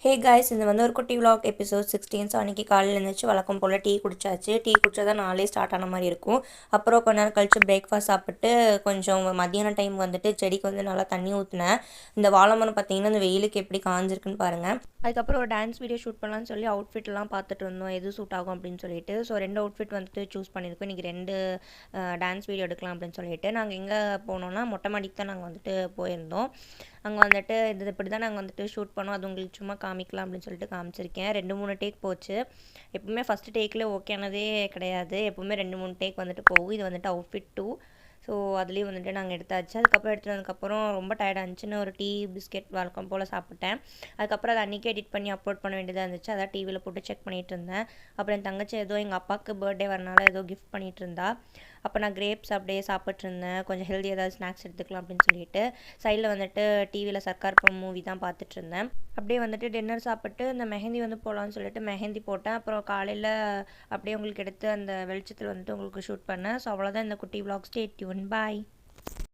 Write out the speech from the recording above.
Hey guys, இது வந்து ஒரு குட்டி vlog எபிசோட் 16. ஸோ அன்றைக்கி காலையில் எழுந்திரிச்சு வழக்கம் போல் டீ குடிச்சாச்சு. டீ குடிச்சா தான் நாளே ஸ்டார்ட் ஆன மாதிரி இருக்கும். அப்புறம் கொஞ்ச நேரம் கழித்து பிரேக்ஃபாஸ்ட் சாப்பிட்டு கொஞ்சம் மதியான டைம் வந்துட்டு செடிக்கு வந்து நல்லா தண்ணி ஊற்றினேன். இந்த வாழை மரம் பார்த்தீங்கன்னா இந்த வெயிலுக்கு எப்படி காஞ்சிருக்குன்னு பாருங்கள். அதுக்கப்புறம் ஒரு டான்ஸ் வீடியோ ஷூட் பண்ணலான்னு சொல்லி அவுட்ஃபிட்லாம் பார்த்துட்டு இருந்தோம், எது சூட் ஆகும் அப்படின்னு சொல்லிட்டு. ஸோ 2 அவுட்ஃபிட் வந்துட்டு சூஸ் பண்ணியிருக்கோம். இன்றைக்கி 2 டான்ஸ் வீடியோ எடுக்கலாம் அப்படின்னு சொல்லிட்டு நாங்கள் எங்கே போனோம்னா மொட்டை மாடிக்கு தான் நாங்கள் வந்துட்டு போயிருந்தோம். அங்கே வந்துட்டு இது இப்படி தான் நாங்கள் வந்துட்டு ஷூட் பண்ணோம். அது உங்களுக்கு சும்மா காமிக்கலாம் அப்படின்னு சொல்லிட்டு காமிச்சிருக்கேன். 2-3 டேக் போச்சு. எப்பவுமே ஃபஸ்ட்டு டேக்கில் ஓகேனதே கிடையாது. எப்பவுமே 2-3 டேக் வந்துட்டு போகும். இது வந்துட்டு அவுட்ஃபிட் 2. ஸோ அதுலேயும் வந்துட்டு நாங்கள் எடுத்தாச்சு. அதுக்கப்புறம் எடுத்துனதுக்கப்புறம் ரொம்ப டயர்டாக இருந்துச்சுன்னு ஒரு டீ பிஸ்கெட் வழக்கம் போல் சாப்பிட்டேன். அதுக்கப்புறம் அதை அன்றைக்கி எடிட் பண்ணி அப்லோட் பண்ண வேண்டியதாக இருந்துச்சு. அதான் டிவியில் போட்டு செக் பண்ணிகிட்டு இருந்தேன். அப்புறம் என் தங்கச்சி ஏதோ எங்கள் அப்பாவுக்கு பர்த்டே வரனால ஏதோ கிஃப்ட் பண்ணிகிட்டு இருந்தா. அப்போ நான் கிரேப்ஸ் அப்படியே சாப்பிட்ருந்தேன். கொஞ்சம் ஹெல்தி ஏதாவது ஸ்நாக்ஸ் எடுத்துக்கலாம் அப்படின்னு சொல்லிட்டு சைடில் வந்துட்டு டிவியில் சர்க்கார் மூவி தான் பார்த்துட்டு இருந்தேன். அப்படியே வந்துட்டு டின்னர் சாப்பிட்டு இந்த மெஹந்தி வந்து போகலான்னு சொல்லிட்டு மெஹந்தி போட்டேன். அப்புறம் காலையில் அப்படியே உங்களுக்கு எடுத்து அந்த வெளிச்சத்தில் வந்துட்டு உங்களுக்கு ஷூட் பண்ணேன். ஸோ அவ்வளோதான் இந்த குட்டி vlog. Stay tune. பாய்.